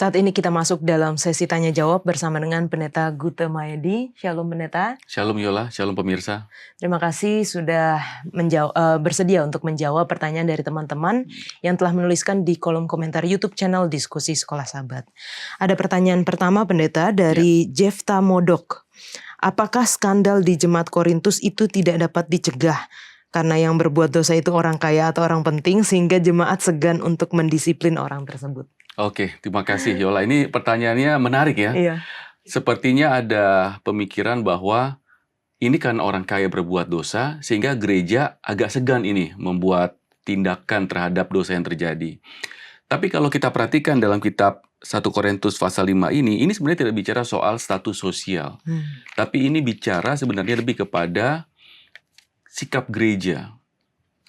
Saat ini kita masuk dalam sesi tanya jawab bersama dengan Pendeta Gute Mayedi. Shalom Pendeta. Shalom Yola, shalom pemirsa. Terima kasih sudah bersedia untuk menjawab pertanyaan dari teman-teman yang telah menuliskan di kolom komentar YouTube channel Diskusi Sekolah Sabat. Ada pertanyaan pertama Pendeta dari Jefta Modok. Apakah skandal di Jemaat Korintus itu tidak dapat dicegah? Karena yang berbuat dosa itu orang kaya atau orang penting sehingga jemaat segan untuk mendisiplin orang tersebut. Oke, terima kasih Yola. Ini pertanyaannya menarik ya. Iya. Sepertinya ada pemikiran bahwa ini kan orang kaya berbuat dosa sehingga gereja agak segan ini membuat tindakan terhadap dosa yang terjadi. Tapi kalau kita perhatikan dalam kitab 1 Korintus pasal 5 ini sebenarnya tidak bicara soal status sosial. Tapi ini bicara sebenarnya lebih kepada sikap gereja.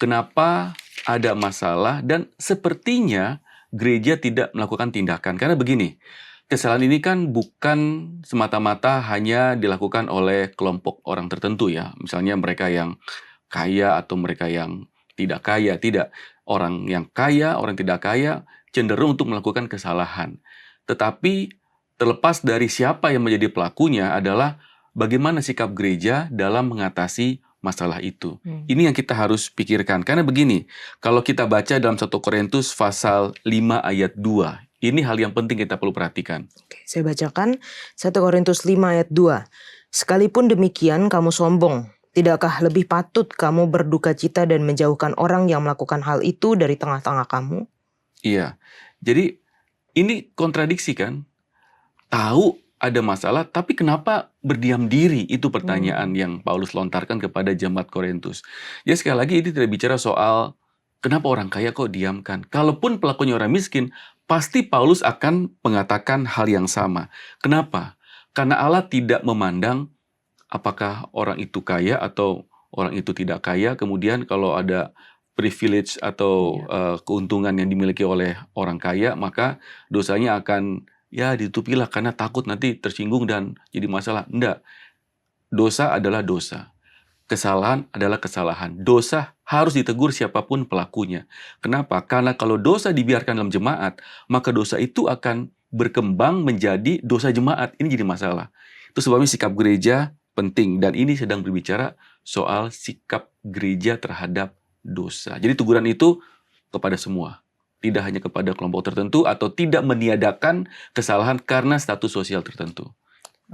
Kenapa ada masalah dan sepertinya gereja tidak melakukan tindakan. Karena begini, kesalahan ini kan bukan semata-mata hanya dilakukan oleh kelompok orang tertentu ya. Misalnya mereka yang kaya atau mereka yang tidak kaya. Tidak. Orang yang kaya, orang tidak kaya cenderung untuk melakukan kesalahan. Tetapi terlepas dari siapa yang menjadi pelakunya adalah bagaimana sikap gereja dalam mengatasi masalah itu. Ini yang kita harus pikirkan. Karena begini, kalau kita baca dalam 1 Korintus pasal 5 ayat 2, ini hal yang penting kita perlu perhatikan. Oke, saya bacakan 1 Korintus 5 ayat 2. Sekalipun demikian kamu sombong, tidakkah lebih patut kamu berduka cita dan menjauhkan orang yang melakukan hal itu dari tengah-tengah kamu? Iya, jadi ini kontradiksi kan? Tahu ada masalah, tapi kenapa berdiam diri? Itu pertanyaan yang Paulus lontarkan kepada jemaat Korintus. Ya sekali lagi ini tidak bicara soal kenapa orang kaya kok diamkan. Kalaupun pelakunya orang miskin, pasti Paulus akan mengatakan hal yang sama. Kenapa? Karena Allah tidak memandang apakah orang itu kaya atau orang itu tidak kaya. Kemudian kalau ada privilege atau keuntungan yang dimiliki oleh orang kaya, maka dosanya akan ditutupilah karena takut nanti tersinggung dan jadi masalah. Enggak. Dosa adalah dosa. Kesalahan adalah kesalahan. Dosa harus ditegur siapapun pelakunya. Kenapa? Karena kalau dosa dibiarkan dalam jemaat, maka dosa itu akan berkembang menjadi dosa jemaat. Ini jadi masalah. Itu sebabnya sikap gereja penting. Dan ini sedang berbicara soal sikap gereja terhadap dosa. Jadi teguran itu kepada semua. Tidak hanya kepada kelompok tertentu atau tidak meniadakan kesalahan karena status sosial tertentu.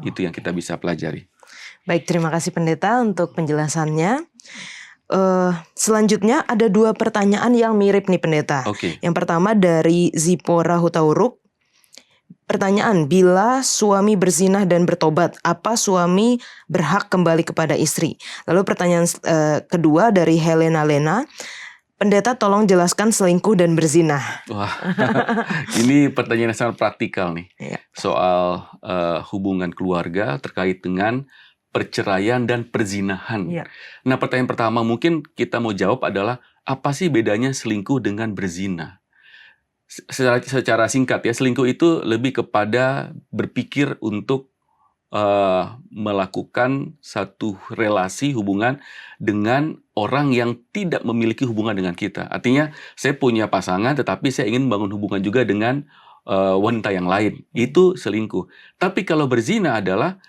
Itu yang kita bisa pelajari. Baik, terima kasih Pendeta untuk penjelasannya. Selanjutnya ada 2 pertanyaan yang mirip nih Pendeta. Yang pertama dari Zipora Hutauruk. Pertanyaan, bila suami berzinah dan bertobat, apa suami berhak kembali kepada istri? Lalu pertanyaan kedua dari Helena Lena. Pendeta tolong jelaskan selingkuh dan berzinah. Wah, ini pertanyaan yang sangat praktikal nih. Soal hubungan keluarga terkait dengan perceraian dan perzinahan. Nah, pertanyaan pertama mungkin kita mau jawab adalah apa sih bedanya selingkuh dengan berzina? Secara singkat ya, selingkuh itu lebih kepada berpikir untuk melakukan satu relasi hubungan dengan orang yang tidak memiliki hubungan dengan kita. Artinya saya punya pasangan tetapi saya ingin membangun hubungan juga dengan wanita yang lain. Itu selingkuh. Tapi kalau berzina adalah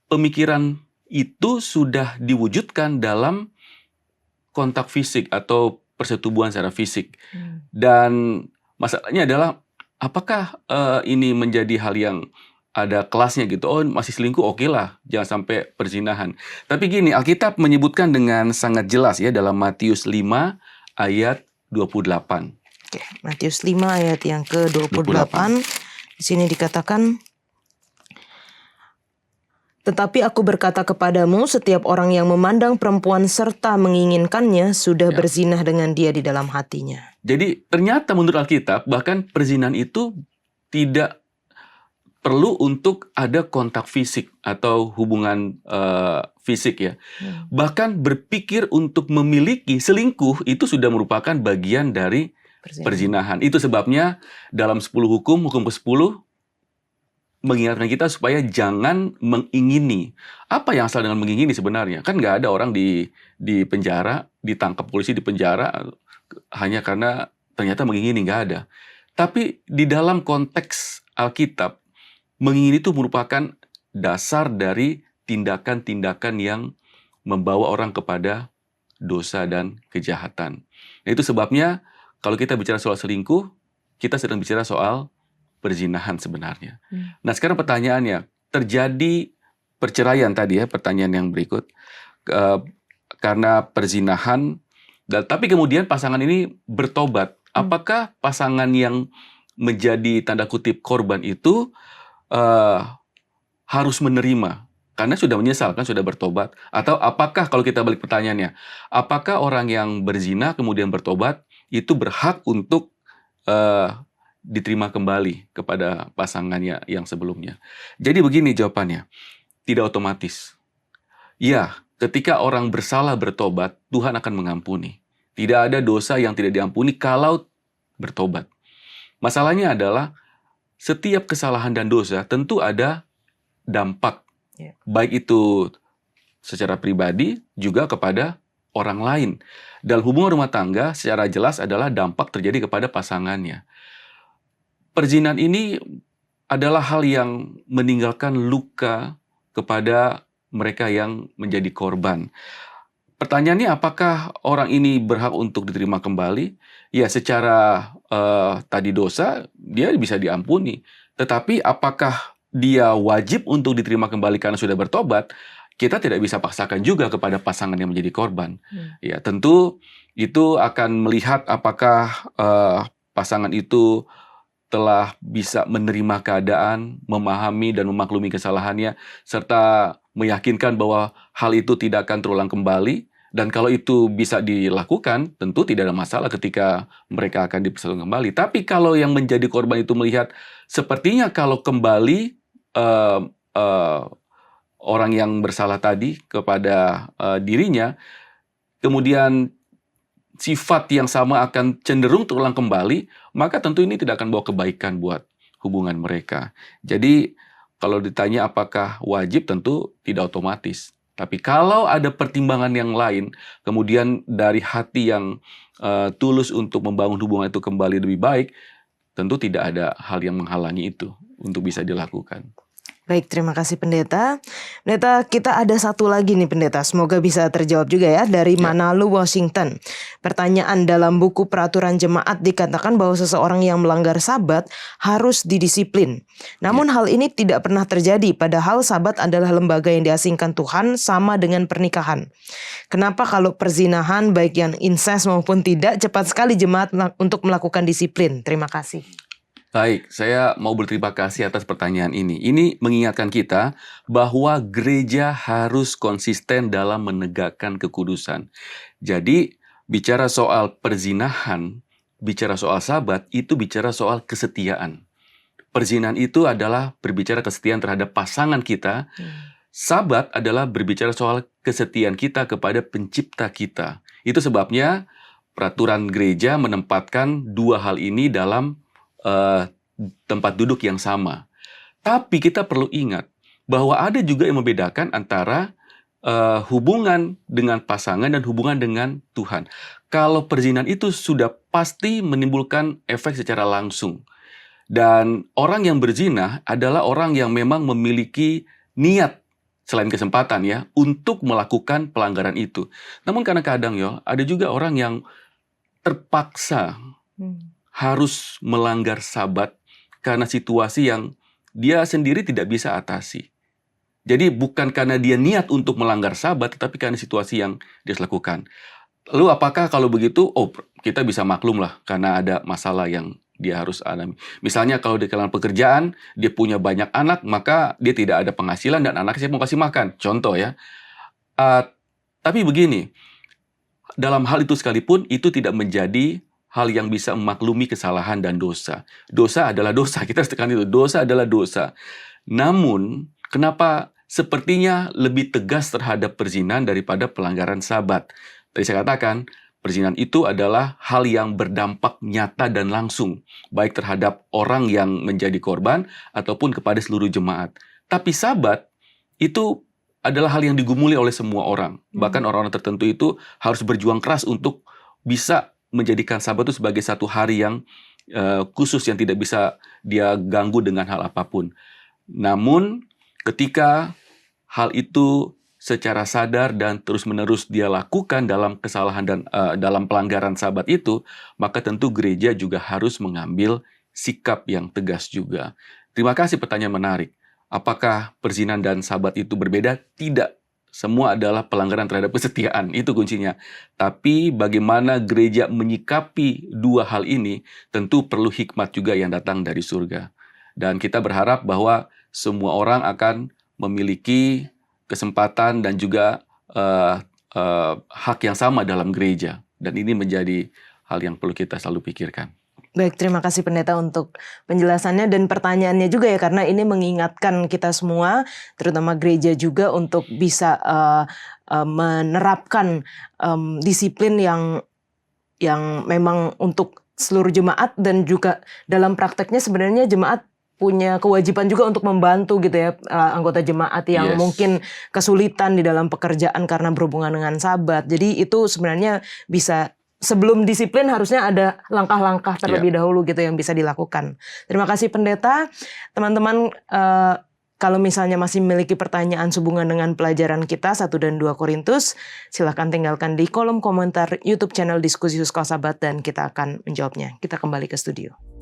pemikiran itu sudah diwujudkan dalam kontak fisik atau persetubuhan secara fisik. Dan masalahnya adalah apakah ini menjadi hal yang ada kelasnya gitu, masih selingkuh, oke lah, jangan sampai perzinahan. Tapi gini, Alkitab menyebutkan dengan sangat jelas ya dalam Matius 5 ayat 28. Oke, Matius 5 ayat yang ke-28. Di sini dikatakan, tetapi aku berkata kepadamu, setiap orang yang memandang perempuan serta menginginkannya sudah berzinah dengan dia di dalam hatinya. Jadi ternyata menurut Alkitab, bahkan perzinahan itu tidak perlu untuk ada kontak fisik atau hubungan fisik ya. Bahkan berpikir untuk memiliki selingkuh itu sudah merupakan bagian dari perzinahan. Itu sebabnya dalam 10 hukum ke-10 mengingatkan kita supaya jangan mengingini. Apa yang salah dengan mengingini sebenarnya? Kan nggak ada orang di penjara, ditangkap polisi di penjara hanya karena ternyata mengingini, nggak ada. Tapi di dalam konteks Alkitab, mengingini itu merupakan dasar dari tindakan-tindakan yang membawa orang kepada dosa dan kejahatan. Nah, itu sebabnya kalau kita bicara soal selingkuh, kita sedang bicara soal perzinahan sebenarnya. Nah, sekarang pertanyaannya, terjadi perceraian tadi ya, pertanyaan yang berikut. Karena perzinahan, tapi kemudian pasangan ini bertobat. Apakah pasangan yang menjadi tanda kutip korban itu harus menerima? Karena sudah menyesal kan, sudah bertobat. Atau apakah kalau kita balik pertanyaannya, apakah orang yang berzina kemudian bertobat itu berhak untuk diterima kembali kepada pasangannya yang sebelumnya? Jadi begini jawabannya, tidak otomatis. Ya, ketika orang bersalah bertobat, Tuhan akan mengampuni. Tidak ada dosa yang tidak diampuni kalau bertobat. Masalahnya adalah setiap kesalahan dan dosa tentu ada dampak. Baik itu secara pribadi juga kepada orang lain. Dalam hubungan rumah tangga secara jelas adalah dampak terjadi kepada pasangannya. Perzinahan ini adalah hal yang meninggalkan luka kepada mereka yang menjadi korban. Pertanyaannya, apakah orang ini berhak untuk diterima kembali? Ya, secara tadi dosa, dia bisa diampuni. Tetapi apakah dia wajib untuk diterima kembali karena sudah bertobat? Kita tidak bisa paksakan juga kepada pasangan yang menjadi korban. Ya, tentu itu akan melihat apakah pasangan itu telah bisa menerima keadaan, memahami dan memaklumi kesalahannya, serta meyakinkan bahwa hal itu tidak akan terulang kembali. Dan kalau itu bisa dilakukan, tentu tidak ada masalah ketika mereka akan dipersatukan kembali. Tapi kalau yang menjadi korban itu melihat, sepertinya kalau kembali orang yang bersalah tadi kepada dirinya, kemudian sifat yang sama akan cenderung terulang kembali, maka tentu ini tidak akan bawa kebaikan buat hubungan mereka. Jadi kalau ditanya apakah wajib, tentu tidak otomatis. Tapi kalau ada pertimbangan yang lain, kemudian dari hati yang tulus untuk membangun hubungan itu kembali lebih baik, tentu tidak ada hal yang menghalangi itu untuk bisa dilakukan. Baik, terima kasih Pendeta. Pendeta, kita ada satu lagi nih Pendeta, semoga bisa terjawab juga ya, dari Manalu, Washington. Pertanyaan, dalam buku peraturan jemaat dikatakan bahwa seseorang yang melanggar sabat harus didisiplin. Namun hal ini tidak pernah terjadi, padahal sabat adalah lembaga yang diasingkan Tuhan sama dengan pernikahan. Kenapa kalau perzinahan baik yang incest maupun tidak, cepat sekali jemaat untuk melakukan disiplin? Terima kasih. Baik, saya mau berterima kasih atas pertanyaan ini. Ini mengingatkan kita bahwa gereja harus konsisten dalam menegakkan kekudusan. Jadi, bicara soal perzinahan, bicara soal sabat, itu bicara soal kesetiaan. Perzinahan itu adalah berbicara kesetiaan terhadap pasangan kita. Sabat adalah berbicara soal kesetiaan kita kepada pencipta kita. Itu sebabnya peraturan gereja menempatkan dua hal ini dalam tempat duduk yang sama. Tapi kita perlu ingat bahwa ada juga yang membedakan antara hubungan dengan pasangan dan hubungan dengan Tuhan. Kalau perzinahan itu sudah pasti menimbulkan efek secara langsung. Dan orang yang berzina adalah orang yang memang memiliki niat selain kesempatan ya untuk melakukan pelanggaran itu. Namun kadang-kadang ada juga orang yang terpaksa harus melanggar sabat karena situasi yang dia sendiri tidak bisa atasi. Jadi bukan karena dia niat untuk melanggar sabat, tetapi karena situasi yang dia lakukan. Lalu apakah kalau begitu, kita bisa maklum lah karena ada masalah yang dia harus alami. Misalnya kalau di kalangan pekerjaan, dia punya banyak anak, maka dia tidak ada penghasilan dan anaknya mau kasih makan. Contoh ya. Tapi begini, dalam hal itu sekalipun, itu tidak menjadi hal yang bisa memaklumi kesalahan dan dosa. Dosa adalah dosa, kita tekan itu. Dosa adalah dosa. Namun, kenapa sepertinya lebih tegas terhadap perzinahan daripada pelanggaran sabat? Tadi saya katakan, perzinahan itu adalah hal yang berdampak nyata dan langsung, baik terhadap orang yang menjadi korban ataupun kepada seluruh jemaat. Tapi sabat itu adalah hal yang digumuli oleh semua orang. Bahkan orang-orang tertentu itu harus berjuang keras untuk bisa menjadikan sabat itu sebagai satu hari yang khusus yang tidak bisa dia ganggu dengan hal apapun. Namun ketika hal itu secara sadar dan terus-menerus dia lakukan dalam kesalahan dan dalam pelanggaran sabat itu, maka tentu gereja juga harus mengambil sikap yang tegas juga. Terima kasih, pertanyaan menarik. Apakah perzinahan dan sabat itu berbeda? Tidak. Semua adalah pelanggaran terhadap kesetiaan, itu kuncinya. Tapi bagaimana gereja menyikapi dua hal ini, tentu perlu hikmat juga yang datang dari surga. Dan kita berharap bahwa semua orang akan memiliki kesempatan dan juga hak yang sama dalam gereja. Dan ini menjadi hal yang perlu kita selalu pikirkan. Baik, terima kasih pendeta untuk penjelasannya dan pertanyaannya juga ya, karena ini mengingatkan kita semua, terutama gereja juga, untuk bisa menerapkan disiplin yang memang untuk seluruh jemaat, dan juga dalam prakteknya sebenarnya jemaat punya kewajiban juga untuk membantu gitu ya, anggota jemaat yang mungkin kesulitan di dalam pekerjaan karena berhubungan dengan sabat. Jadi itu sebenarnya bisa, sebelum disiplin harusnya ada langkah-langkah terlebih dahulu gitu yang bisa dilakukan. Terima kasih pendeta. Teman-teman, kalau misalnya masih memiliki pertanyaan sehubungan dengan pelajaran kita 1 dan 2 Korintus, silahkan tinggalkan di kolom komentar YouTube channel Diskusi Sekolah Sabat dan kita akan menjawabnya. Kita kembali ke studio.